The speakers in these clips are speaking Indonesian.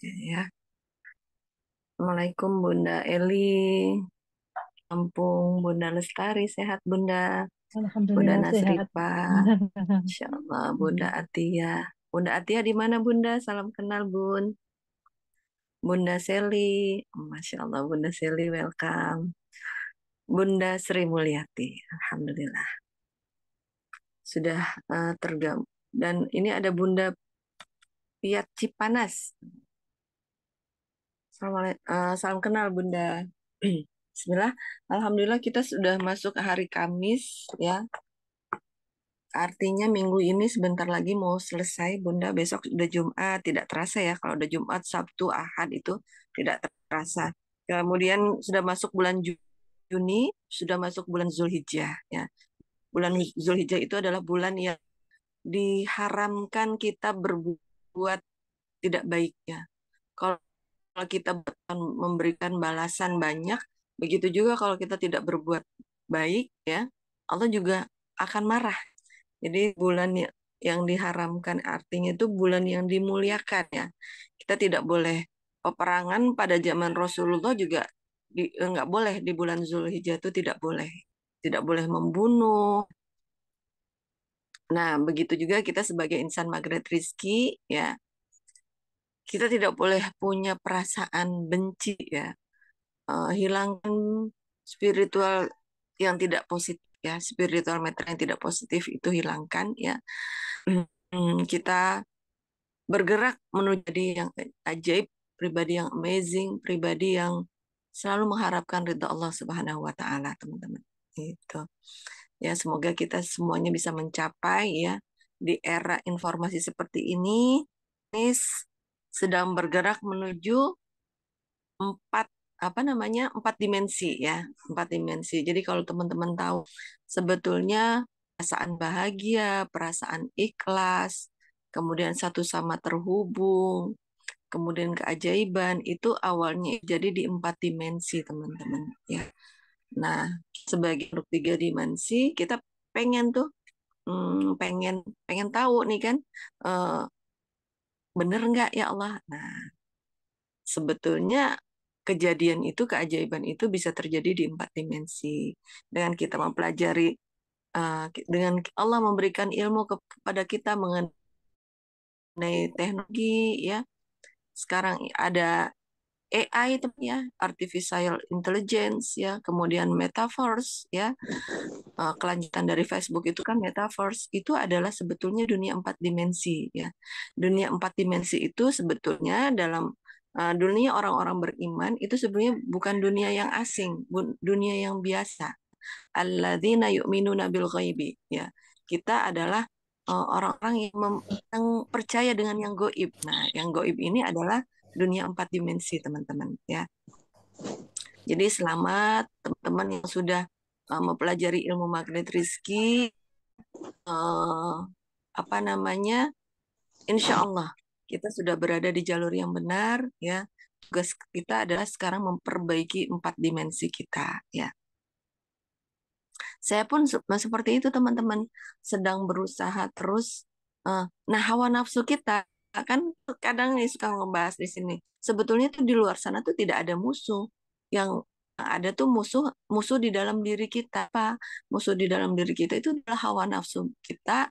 Ya. Assalamualaikum Bunda Eli. Kampung Bunda Lestari, sehat Bunda. Bunda Alhamdulillah sehat. Nasripa, Insya Allah Bunda Atia. Bunda Atia di mana Bunda? Salam kenal Bun. Bunda Seli, Masya Allah Bunda Seli, welcome. Bunda Sri Mulyati, Alhamdulillah sudah tergabung. Dan ini ada Bunda Piat Cipanas. Salam kenal Bunda. Bismillah. Alhamdulillah kita sudah masuk hari Kamis ya. Artinya minggu ini sebentar lagi mau selesai, Bunda. Besok udah Jumat, tidak terasa ya. Kalau udah Jumat, Sabtu, Ahad itu tidak terasa. Kemudian sudah masuk bulan Juni, sudah masuk bulan Zulhijjah ya. Bulan Zulhijjah itu adalah bulan yang diharamkan kita berbuat tidak baik ya. Kalau kita memberikan balasan banyak, begitu juga kalau kita tidak berbuat baik ya, Allah juga akan marah. Jadi bulan yang diharamkan artinya itu bulan yang dimuliakan ya. Kita tidak boleh peperangan pada zaman Rasulullah juga nggak boleh di bulan Zulhijjah itu tidak boleh. Tidak boleh membunuh. Nah, begitu juga kita sebagai insan magnet rizki ya. Kita tidak boleh punya perasaan benci ya. Hilangkan spiritual yang tidak positif ya. Spiritual matter yang tidak positif itu hilangkan ya. Kita bergerak menuju jadi yang ajaib, pribadi yang amazing, pribadi yang selalu mengharapkan ridha Allah Subhanahu wa taala, teman-teman. Itu. Ya, semoga kita semuanya bisa mencapai ya di era informasi seperti ini. Nis sedang bergerak menuju empat apa namanya? Empat dimensi ya, empat dimensi. Jadi kalau teman-teman tahu sebetulnya perasaan bahagia, perasaan ikhlas, kemudian satu sama terhubung, kemudian keajaiban itu awalnya jadi di empat dimensi teman-teman ya. Nah, sebagai makhluk tiga dimensi kita pengen tuh pengen pengen tahu nih kan eh, bener nggak ya Allah. Nah, sebetulnya kejadian itu keajaiban itu bisa terjadi di empat dimensi dengan kita mempelajari dengan Allah memberikan ilmu kepada kita mengenai teknologi ya. Sekarang ada AI itu ya, artificial intelligence ya, kemudian metaverse ya, kelanjutan dari Facebook itu kan metaverse itu adalah sebetulnya dunia empat dimensi ya. Dunia empat dimensi itu sebetulnya dalam dunia orang-orang beriman itu sebenarnya bukan dunia yang asing, dunia yang biasa. Alladzina yu'minuna bil ghaibi ya. Kita adalah orang-orang yang percaya dengan yang goib. Nah, yang goib ini adalah dunia empat dimensi, teman-teman ya. Jadi selamat teman-teman yang sudah mempelajari ilmu magnet rizki, eh, apa namanya, insya Allah kita sudah berada di jalur yang benar ya. Tugas kita adalah sekarang memperbaiki empat dimensi kita ya. Saya pun seperti itu teman-teman, sedang berusaha terus. Nah, hawa nafsu kita kan kadang nih suka ngebahas di sini. Sebetulnya tuh di luar sana tuh tidak ada musuh. Yang ada tuh musuh musuh di dalam diri kita. Apa? Musuh di dalam diri kita itu adalah hawa nafsu kita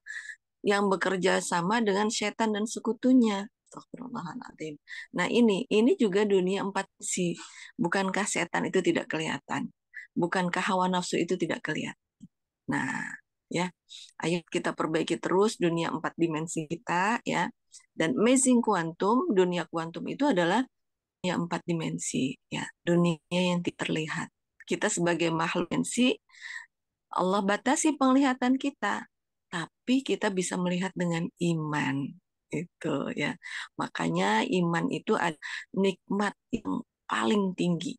yang bekerja sama dengan setan dan sekutunya. Astagfirullahaladzim. Nah ini juga dunia empat sisi. Bukankah setan itu tidak kelihatan? Bukankah hawa nafsu itu tidak kelihatan? Nah, ya, ayo kita perbaiki terus dunia empat dimensi kita, ya. Dan amazing quantum, dunia kuantum itu adalah dunia empat dimensi, ya, dunia yang tidak terlihat. Kita sebagai makhluk dimensi, Allah batasi penglihatan kita, tapi kita bisa melihat dengan iman, itu ya. Makanya iman itu ada nikmat yang paling tinggi.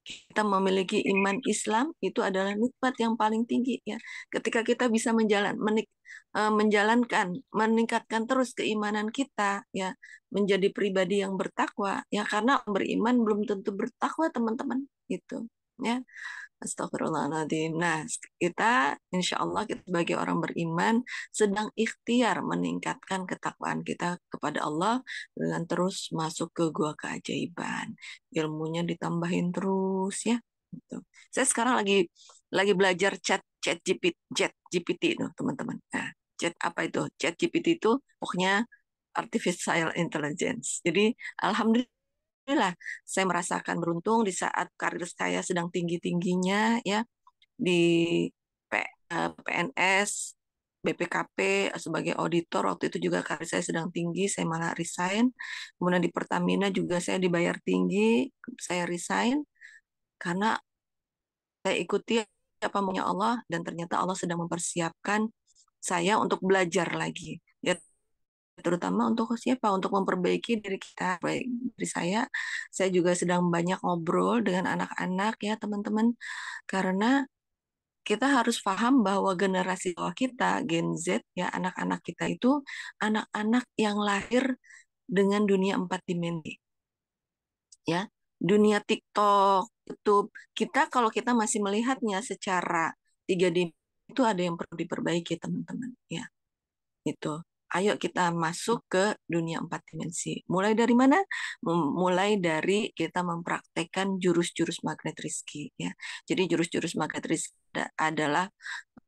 Kita memiliki iman Islam itu adalah nikmat yang paling tinggi ya. Ketika kita bisa menjalankan, meningkatkan terus keimanan kita ya, menjadi pribadi yang bertakwa ya karena beriman belum tentu bertakwa teman-teman gitu ya. Astagfirullahaladzim. Nah, kita insya Allah kita sebagai orang beriman sedang ikhtiar meningkatkan ketakwaan kita kepada Allah dengan terus masuk ke gua keajaiban. Ilmunya ditambahin terus ya. Gitu. Saya sekarang lagi belajar chat GPT itu teman-teman. Nah, chat apa itu? Chat GPT itu pokoknya artificial intelligence. Jadi alhamdulillah saya merasakan beruntung di saat karir saya sedang tinggi-tingginya ya di PNS, BPKP sebagai auditor. Waktu itu juga karir saya sedang tinggi, saya malah resign. Kemudian di Pertamina juga saya dibayar tinggi, saya resign karena saya ikuti apa maunya Allah dan ternyata Allah sedang mempersiapkan saya untuk belajar lagi. Ya, terutama untuk siapa? Untuk memperbaiki diri kita. Baik diri saya juga sedang banyak ngobrol dengan anak-anak ya teman-teman, karena kita harus paham bahwa generasi bawah kita, Gen Z, ya anak-anak kita itu anak-anak yang lahir dengan dunia empat dimensi, ya. Dunia TikTok, YouTube, kita kalau kita masih melihatnya secara tiga dimensi itu ada yang perlu diperbaiki, teman-teman, ya. Itu. Ayo kita masuk ke dunia empat dimensi. Mulai dari mana? Mulai dari kita mempraktekkan jurus-jurus magnet rizki, ya. Jadi jurus-jurus magnet rizki adalah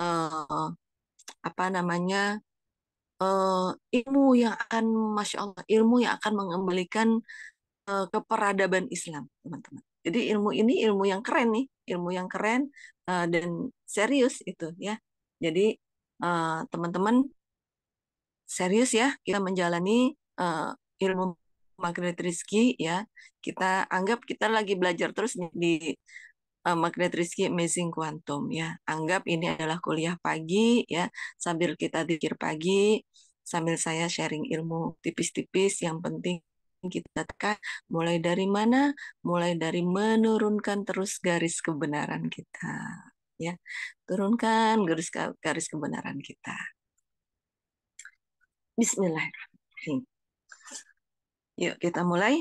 eh, apa namanya eh, ilmu yang akan, masya Allah, ilmu yang akan mengembalikan keperadaban Islam, teman-teman. Jadi ilmu ini ilmu yang keren nih, ilmu yang keren dan serius itu ya. Jadi teman-teman serius ya kita menjalani ilmu magnet rizki ya. Kita anggap kita lagi belajar terus nih di Magnet Rizky Amazing Quantum ya. Anggap ini adalah kuliah pagi ya, sambil kita zikir pagi, sambil saya sharing ilmu tipis-tipis yang penting kita tekan mulai dari mana? Mulai dari menurunkan terus garis kebenaran kita ya. Turunkan garis garis kebenaran kita. Bismillahirrahmanirrahim. Yuk kita mulai.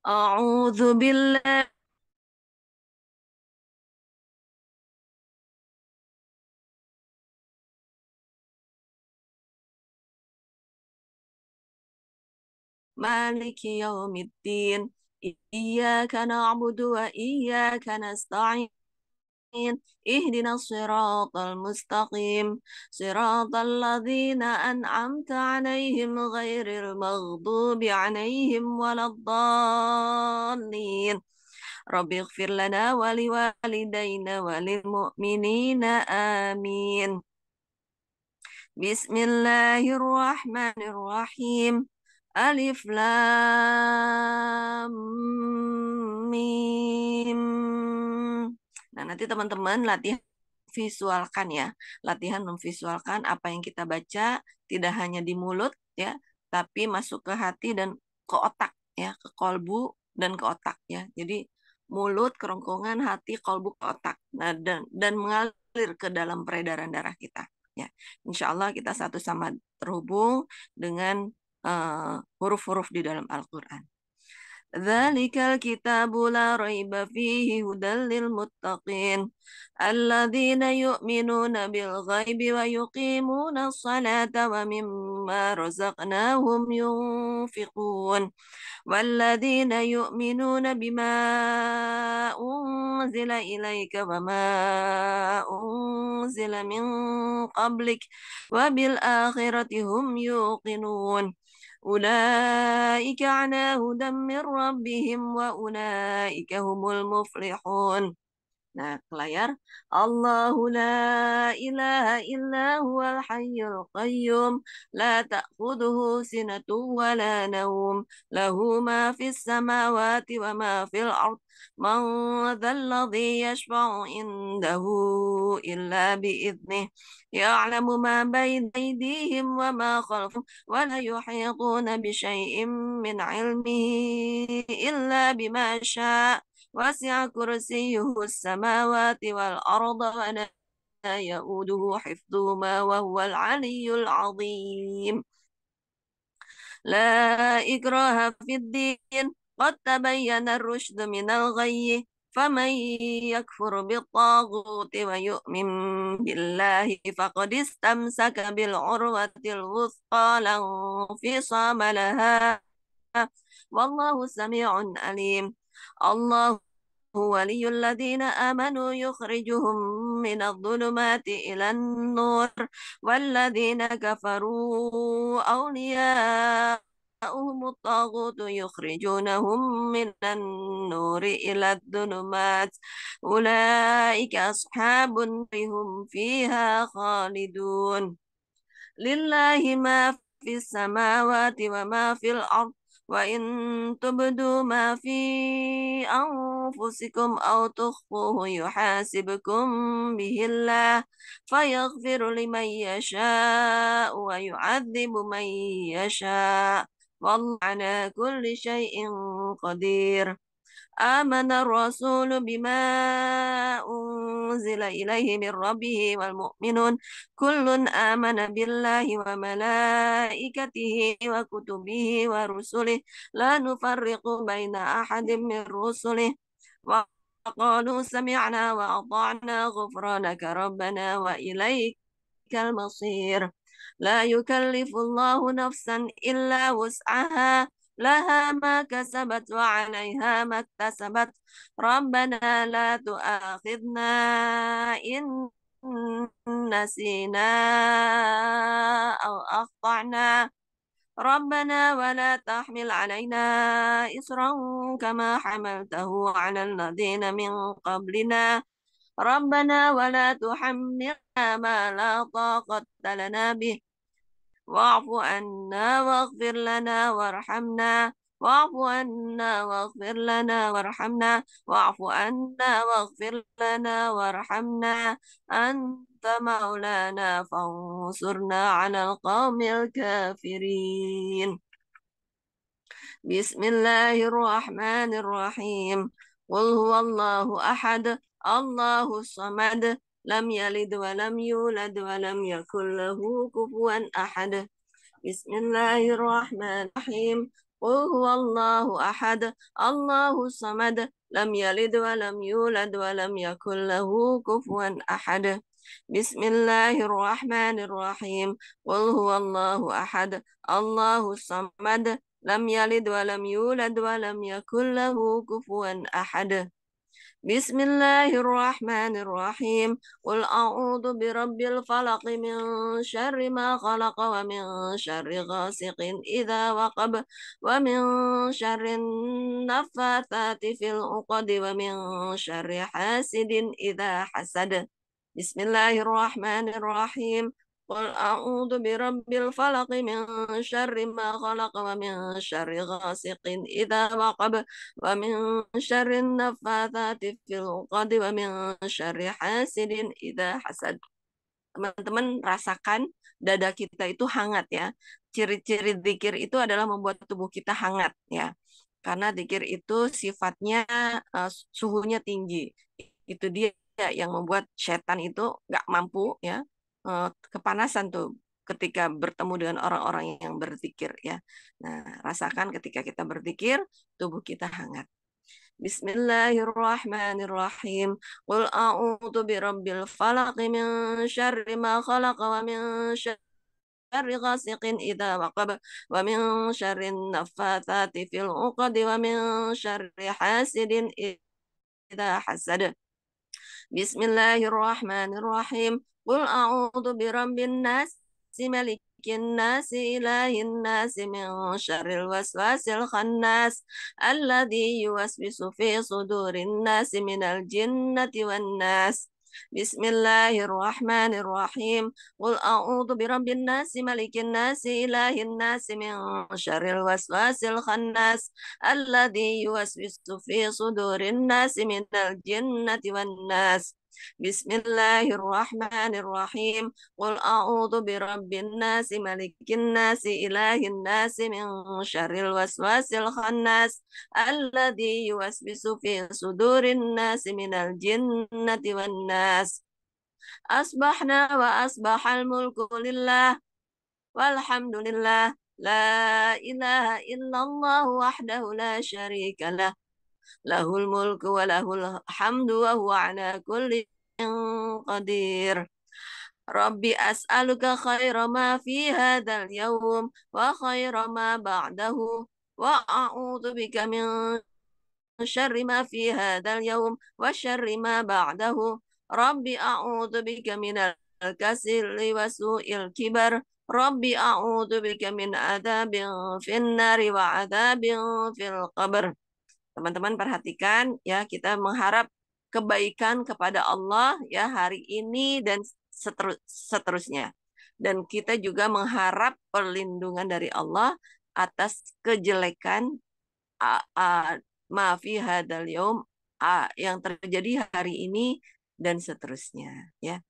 A'udzubillah مالك يوم الدين إياك نعبد وإياك نستعين اهدنا الصراط المستقيم صراط الذين أنعمت عليهم غير المغضوب عليهم ولا الضالين رب اغفر لنا ولوالدينا وللمؤمنين آمين بسم الله الرحمن الرحيم ألف لام ميم. Nah, nanti teman-teman latihan visualkan ya. Latihan memvisualkan apa yang kita baca tidak hanya di mulut ya, tapi masuk ke hati dan ke otak ya, ke kolbu dan ke otak ya. Jadi mulut, kerongkongan, hati, kolbu, ke otak. Nah, dan mengalir ke dalam peredaran darah kita ya. Insya Allah kita satu sama terhubung dengan huruf-huruf di dalam Al-Quran. ذلك الكتاب لا ريب فيه هدى للمتقين الذين يؤمنون بالغيب ويقيمون الصلاة ومما رزقناهم ينفقون والذين يؤمنون بما أنزل إليك وما أنزل من قبلك وبالآخرة هم يوقنون أولئك على هدى من ربهم وأولئك هم المفلحون. Nah, ke layar. Allahu la ilaha illa huwal hayyul qayyum la ta'khudhuhu sinatun wa la nawm lahu ma fis samawati wa ma fil ard man dhal ladzi yashfa'u indahu illa bi'idhnih ya'lamu ma bayna aydihim wa ma khalfahum wa la yuhituna bi syai'in min 'ilmihi illa bima syaa وسع كرسيه السماوات والأرض ولا يؤوده حفظهما وهو العلي العظيم لا إكراه في الدين قد تبين الرشد من الغي فمن يكفر بالطاغوت ويؤمن بالله فقد استمسك بالعروة الوثقى لا انفصام لها والله سميع عليم الله ولي الذين آمنوا يخرجهم من الظلمات إلى النور والذين كفروا أولياؤهم الطاغوت يخرجونهم من النور إلى الظلمات أولئك أصحاب النار هم فيها خالدون لله ما في السماوات وما في الأرض وإن تبدوا ما في أنفسكم أو تخفوه يحاسبكم به الله فيغفر لمن يشاء ويعذب من يشاء والله على كل شيء قدير آمن الرسول بما أنزل إليه من ربه والمؤمنون كل آمن بالله وملائكته وكتبه ورسله لا نفرق بين أحد من رسله وقالوا سمعنا وأطعنا غفرانك ربنا وإليك المصير لا يكلف الله نفسا إلا وسعها لها ما كسبت وعليها ما اكتسبت ربنا لا تؤاخذنا إن نسينا أو أخطأنا ربنا ولا تحمل علينا إصرا كما حملته على الذين من قبلنا ربنا ولا تحملنا ما لا طاقة لنا به واعف عنا واغفر لنا وارحمنا واعف عنا واغفر لنا وارحمنا واعف عنا واغفر لنا وارحمنا أنت مولانا فانصرنا على القوم الكافرين بسم الله الرحمن الرحيم قل هو الله أحد الله الصمد لم يلد ولم يولد ولم يكن له كفوا أحد بسم الله الرحمن الرحيم قل هو الله أحد الله الصمد لم يلد ولم يولد ولم يكن له كفوا أحد بسم الله الرحمن الرحيم قل هو الله أحد الله الصمد لم يلد ولم يولد ولم يكن له كفوا أحد بسم الله الرحمن الرحيم قل أعوذ برب الفلق من شر ما خلق ومن شر غاسق إذا وقب ومن شر النفاثات في العقد ومن شر حاسد إذا حسد بسم الله الرحمن الرحيم قل أعوذ برب الفلق من شر ما خلق ومن شر غاسق إذا وقب ومن شر النفاثات في العقد ومن شر حاسد إذا حسد. Teman-teman rasakan dada kita itu hangat ya. Ciri-ciri zikir itu adalah membuat tubuh kita hangat ya. Karena zikir itu sifatnya suhunya tinggi. Itu dia yang membuat setan itu nggak mampu ya, kepanasan tuh ketika bertemu dengan orang-orang yang berzikir ya. Nah, rasakan ketika kita berzikir, tubuh kita hangat. Bismillahirrahmanirrahim. Qul a'udzu birabbil falaq min syarri ma khalaq wa min syarri ghasiqin idza waqab wa min syarri naffatsati fil 'uqad wa min syarri hasidin idza hasad. Bismillahirrahmanirrahim. Qul a'udzu birabbin nas, malikin nas, ilahin nas, min syarril waswasil khannas, alladzi yuwaswisu fi sudurin nas minal jinnati wan nas. Bismillahirrahmanirrahim. Qul a'udzu birabbin nas, malikin nas, ilahin nas, min syarril waswasil khannas, alladzi yuwaswisu fi sudurin nas minal jinnati wan nas. Bismillahirrahmanirrahim. Qul a'udzu birabbin nas, malikin nas, ilahin nas, min syarril waswasil khannas, alladzi yuwaswisu fi sudurin nas minal jinnati wan nas. Asbahna wa asbahal mulku lillah walhamdulillah la ilaha illallah wahdahu la syarika lah lahul mulku wa lahul hamdu wa huwa ala kulli qadir. Rabbi as'aluka khaira ma fi hadzal yawm wa khaira ma ba'dahu wa a'udzu bika min syarri ma fi hadzal yawm wa syarri ma ba'dahu. Rabbi a'udzu bika minal kasali wa su'il kibar. Rabbi a'udzu bika min adzabin finnari wa adzabin fil qabr. Teman-teman perhatikan ya, kita mengharap kebaikan kepada Allah ya hari ini dan seterusnya. Dan kita juga mengharap perlindungan dari Allah atas kejelekan ma fi hadzal yaum yang terjadi hari ini dan seterusnya ya.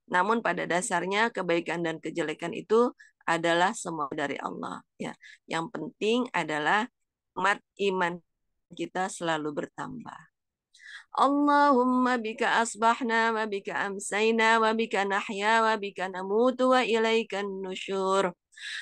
Namun pada dasarnya kebaikan dan kejelekan itu adalah semua dari Allah ya. Yang penting adalah iman kita selalu bertambah. Allahumma bika asbahna wa bika amsayna wa bika nahya wa bika namutu wa ilaikan nusyur.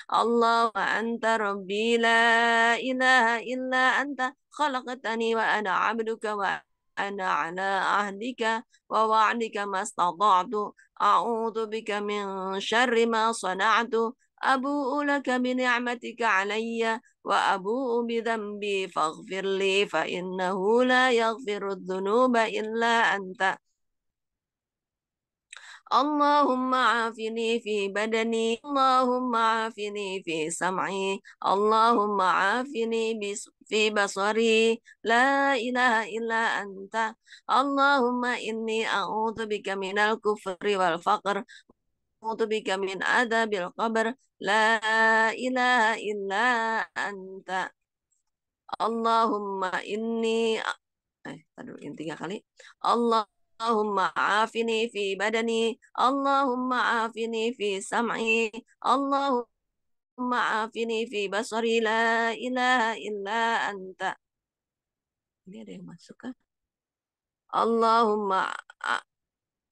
Allah anta rabbi la ilaha illa anta khalaqtani wa ana abduka wa ana ala ahdika wa wa'dika mastata'tu a'udzu bika min syarri ma sana'tu abu'u laka bi ni'matika alayya wa abu'u bi dhanbi faghfir li fa innahu la yaghfiru dzunuba illa anta. اللهم عافني في بدني اللهم عافني في سمعي اللهم عافني في بصري لا إله إلا أنت اللهم إني أعوذ بك من الكفر والفقر أعوذ بك من عذاب القبر لا إله إلا أنت اللهم إني ini 3 kali Allahumma afini fi badani Allahumma afini fi sam'i Allahumma afini fi basari la ilaha illa anta. Ini ada yang masuk kah? Allahumma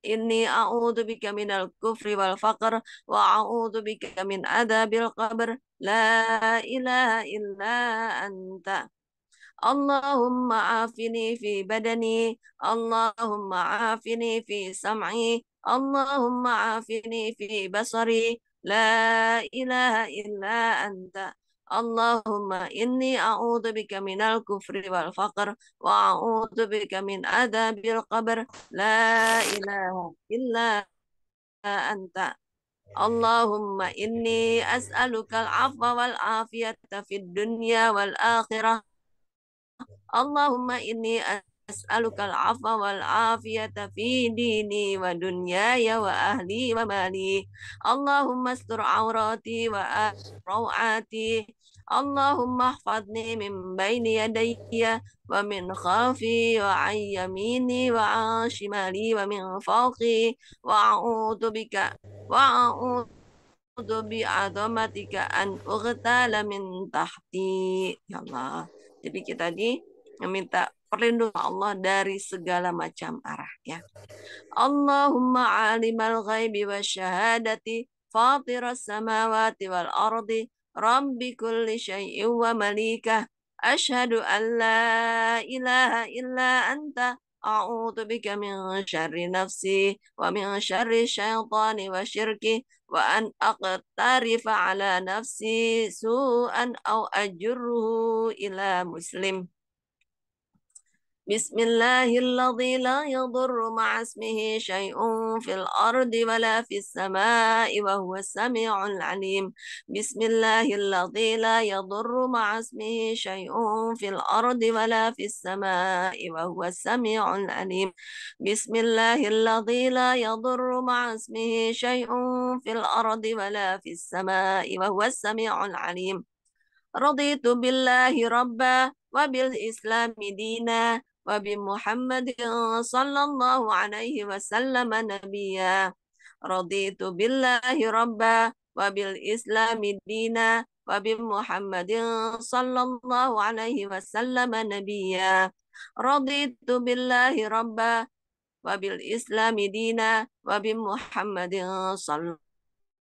inni a'udzu bika minal kufri wal faqr wa a'udzu bika min adzabil qabr la ilaha illa anta. اللهم عافني في بدني اللهم عافني في سمعي اللهم عافني في بصري لا إله إلا أنت اللهم إني أعوذ بك من الكفر والفقر وأعوذ بك من عذاب القبر لا إله إلا أنت اللهم إني أسألك العفو والعافية في الدنيا والآخرة اللهم إني أسألك العفو والعافية في ديني ودنياي وأهلي ومالي اللهم استر عوراتي وروعاتي اللهم احفظني من بين يدي ومن خلفي وعن يميني وعن شمالي ومن فوقي وأعوذ بعظمتك أن أغتال من تحتي. Ya Allah. Jadi kita meminta perlindungan Allah dari segala macam arah ya. Allahumma alimal ghaibi wasyahadati fatiras samawati wal ardi rabbi kulli syai'in wa malikah asyhadu an la ilaha illa anta a'udzu bika min syarri nafsi wa min syarri syaitani wa syirki wa an aqtarifa ala nafsi su'an aw ajruhu ila muslim. بسم الله الذي لا يضر مع اسمه شيء في الأرض ولا في السماء وهو السميع العليم بسم الله الذي لا يضر مع اسمه شيء في الأرض ولا في السماء وهو السميع العليم بسم الله الذي لا يضر مع اسمه شيء في الأرض ولا في السماء وهو السميع العليم رضيت بالله ربا وبالإسلام دينا وبمحمد صلى الله عليه وسلم نبيا رضيت بالله ربا وبالإسلام دينا وبمحمد صلى الله عليه وسلم نبيا رضيت بالله ربا وبالإسلام دينا وبمحمد صلى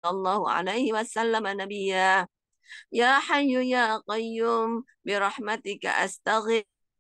الله عليه وسلم نبيا يا حي يا قيوم برحمتك أستغيث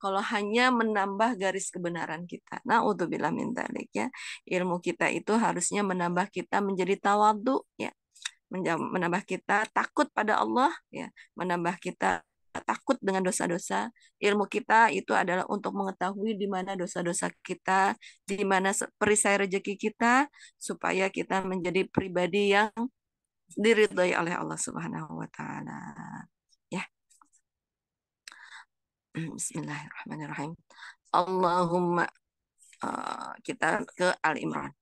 kalau hanya menambah garis kebenaran kita. Naudzubillah min dzalik ya. Ilmu kita itu harusnya menambah kita menjadi tawadhu ya, menambah kita takut pada Allah ya, menambah kita takut dengan dosa-dosa. Ilmu kita itu adalah untuk mengetahui di mana dosa-dosa kita, di mana perisai rezeki kita, supaya kita menjadi pribadi yang diridhoi oleh Allah Subhanahu wa taala. Ya, bismillahirrahmanirrahim. Allahumma kita ke Al Imran.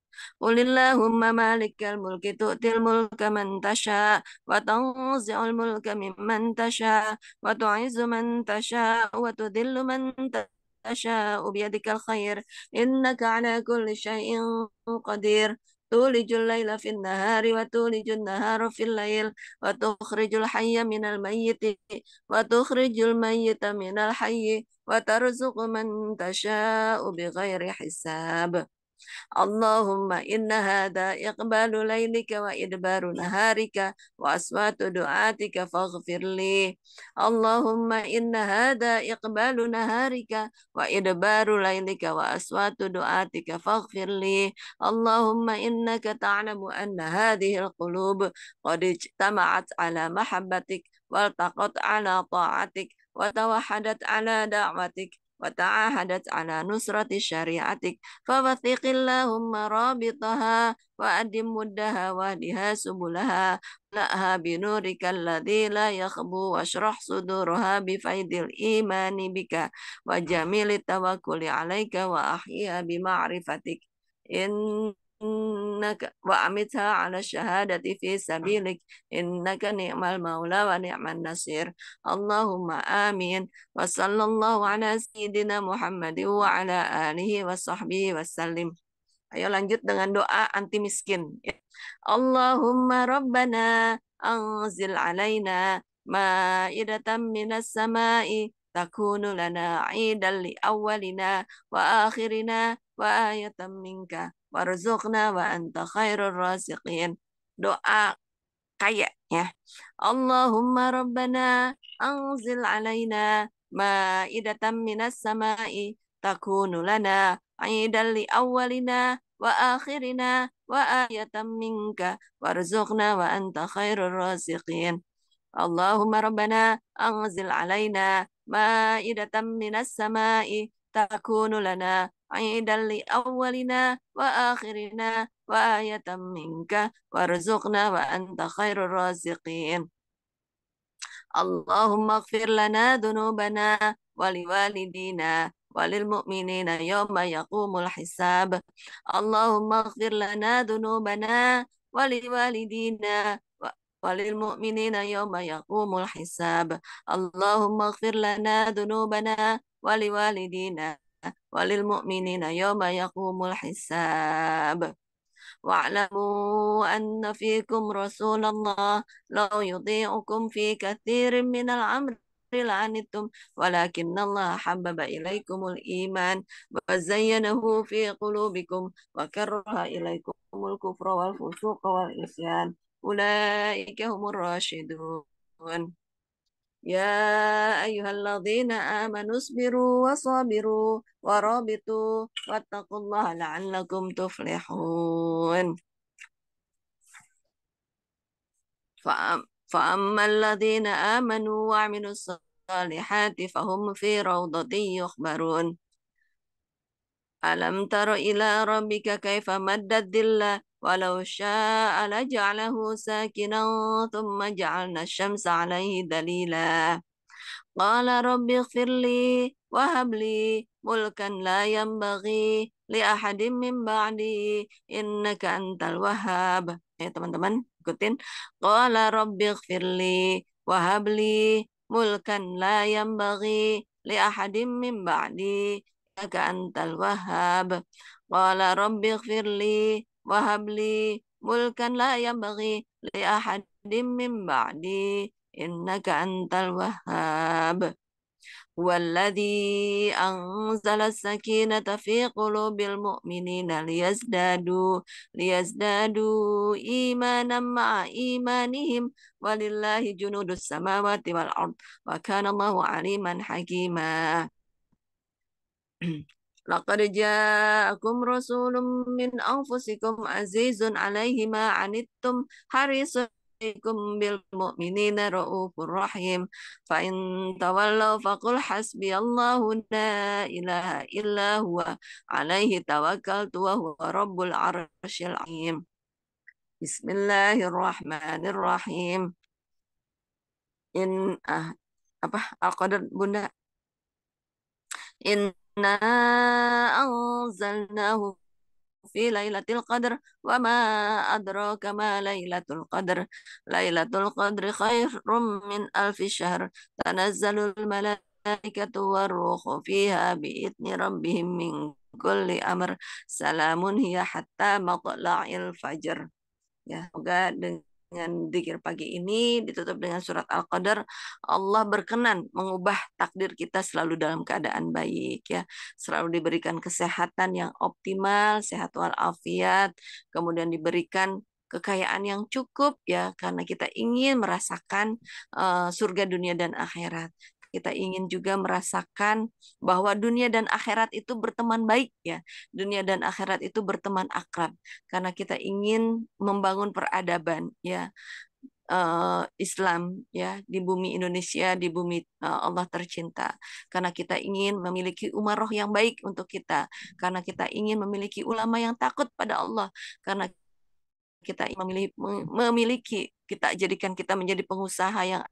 Qulillahumma malikal mulki tu'til mulka man tasha wa tanzi'ul mulka mimman tasha wa tu'izzu man tasha wa tudhillu man tasha biyadikal khair innaka ala kulli syai'in qadir tulijul laila fin nahari wa tulijul nahara fil lail wa tukhrijul hayya minal mayyiti wa tukhrijul mayyita minal hayyi wa tarzuqu man tasha'u bighairi hisab. اللهم إن هذا إقبال ليلك وإدبار نهارك وأصوات دعاتك فاغفر لي اللهم إن هذا إقبال نهارك وإدبار ليلك وأصوات دعاتك فاغفر لي اللهم إنك تعلم أن هذه القلوب قد اجتمعت على محبتك والتقت على طاعتك وتوحدت على دعوتك وتعاهدت على نصرة شريعتك فوثق اللهم رابطها وأدم مدها واهدها سبلها لأها بنورك الذي لا يخبو واشرح صدورها بفيض الإيمان بك وجميل التوكل عليك وأحيها بمعرفتك إنك وأمتها على الشهادة في سبيلك إنك نعم المولى ونعم النصير اللهم آمين وصلى الله على سيدنا Muhammad wa ala alihi wa sahbihi wasallim. Ayo lanjut dengan doa anti miskin. Allahumma rabbana anzil alaina ma'idatan minas sama'i takunu lana 'idan li awwalina wa akhirina wa ayatan minka warzuqna wa anta khairur raziqin. Doa kaya ya. Allahumma rabbana anzil alaina ma'idatan minas sama'i takunu lana aidan li awwalina wa akhirina wa ayatan minka warzuqna wa anta khairur raziqin. Allahumma rabbana anzil alaina ma'idatan minas sama'i takunu lana aidan li awwalina wa akhirina wa ayatan minka warzuqna wa anta khairur raziqin. اللهم اغفر لنا ذنوبنا ولوالدينا وللمؤمنين يوم يقوم الحساب اللهم اغفر لنا ذنوبنا ولوالدينا وللمؤمنين يوم يقوم الحساب اللهم اغفر لنا ذنوبنا ولوالدينا وللمؤمنين يوم يقوم الحساب واعلموا أن فيكم رسول الله لو يطيعكم في كثير من الأمر لعنتم ولكن الله حبب إليكم الإيمان وزينه في قلوبكم وكره إليكم الكفر والفسوق والعصيان أولئك هم الراشدون يا أيها الذين آمنوا اصبروا وصابروا ورابطوا واتقوا الله لعلكم تفلحون فأما الذين آمنوا وعملوا الصالحات فهم في روضة يخبرون ألم تر إلى ربك كيف مد الظل ولو شاء لجعله ساكنا ثم جعلنا الشمس عليه دليلا قال رب اغفر لي وهب لي ملكا لا ينبغي لأحد من بعدي إنك أنت الوهاب. Ya teman-teman ikutin. Qala rabbi ighfirli wahab li mulkan la yanbaghi li ahadin min ba'di innaka antal wahhab. Qala rabbi ighfirli wahab li mulkan la yanbaghi li ahadin min ba'di innaka antal wahhab. والذي أنزل السكينة في قلوب المؤمنين ليزدادوا إيمانا مع إيمانهم ولله جنود السماوات والأرض وكان الله عليما حكيما لقد جاءكم رسول من أنفسكم عزيز عليه ما عنتم حريص عليكم بالمؤمنين رؤوف رحيم فإن تولوا فقل حسبي الله لا إله إلا هو عليه توكلت وهو رب العرش العظيم بسم الله الرحمن الرحيم إن apa Al-Qadar Bunda Inna anzalnahu في ليلة القدر وما أدراك ما ليلة القدر ليلة القدر خير من ألف شهر تنزل الملائكة والروح فيها بإذن ربهم من كل أمر سلام هي حتى مطلع الفجر. Ya, semoga dengan zikir pagi ini ditutup dengan surat Al-Qadar, Allah berkenan mengubah takdir kita selalu dalam keadaan baik ya, selalu diberikan kesehatan yang optimal, sehat walafiat, kemudian diberikan kekayaan yang cukup ya, karena kita ingin merasakan surga dunia dan akhirat. Kita ingin juga merasakan bahwa dunia dan akhirat itu berteman baik ya. Dunia dan akhirat itu berteman akrab karena kita ingin membangun peradaban ya, Islam ya di bumi Indonesia, di bumi Allah tercinta, karena kita ingin memiliki umaroh yang baik untuk kita, karena kita ingin memiliki ulama yang takut pada Allah, karena kita ingin memiliki kita jadikan kita menjadi pengusaha yang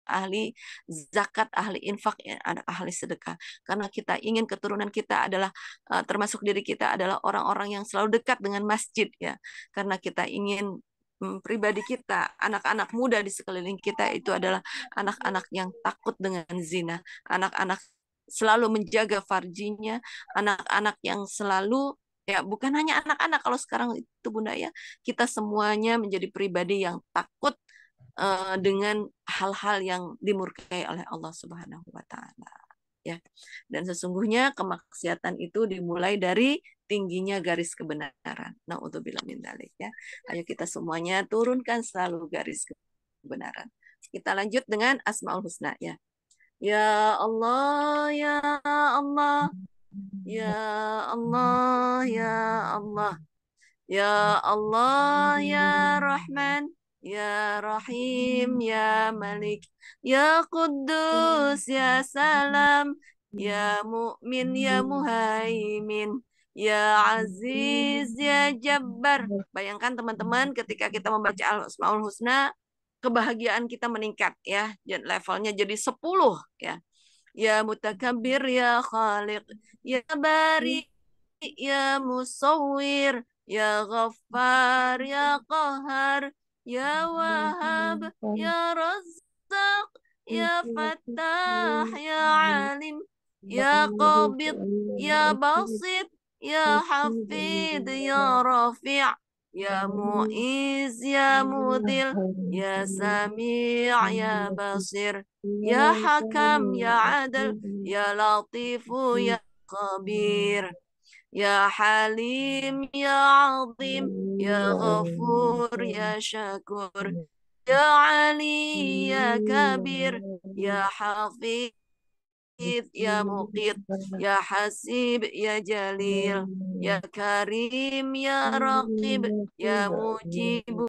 ahli zakat, ahli infak, ya, ahli sedekah. Karena kita ingin keturunan kita adalah termasuk diri kita adalah orang-orang yang selalu dekat dengan masjid ya. Karena kita ingin pribadi kita, anak-anak muda di sekeliling kita itu adalah anak-anak yang takut dengan zina, anak-anak selalu menjaga farjinya, anak-anak yang selalu ya bukan hanya anak-anak kalau sekarang itu Bunda ya, kita semuanya menjadi pribadi yang takut dengan hal-hal yang dimurkai oleh Allah Subhanahu wa taala ya. Dan sesungguhnya kemaksiatan itu dimulai dari tingginya garis kebenaran. Nauzubillah min dzalik ya. Ayo kita semuanya turunkan selalu garis kebenaran. Kita lanjut dengan Asmaul Husna ya. Ya Allah, ya Allah, ya Allah, ya Allah. Ya Allah, ya Rahman, ya Rahim, ya Malik, ya Quddus, ya Salam, ya Mu'min, ya Muhaimin, ya Aziz, ya Jabbar. Bayangkan teman-teman ketika kita membaca Al-Asmaul Husna, kebahagiaan kita meningkat ya, levelnya jadi 10 ya. Ya Mutakabbir, ya Khaliq, ya Bari, ya Musawwir, ya Ghaffar, ya Qahar, ya Wahhab, ya Razzaq, ya Fattah, ya Alim, ya Qabid, ya Basit, ya Hafid, ya Rafi', ya Mu'iz, ya Mudil, ya Sami' ya Basir, ya Hakam, ya Adil, ya Latifu, ya Khabir. Ya Halim, Ya Azim, Ya Ghafur, Ya Syakur, Ya Ali, Ya Kabir, Ya Hafiz, Ya Muqit, Ya Hasib, Ya Jalil, Ya Karim, Ya Raqib, Ya Mujib,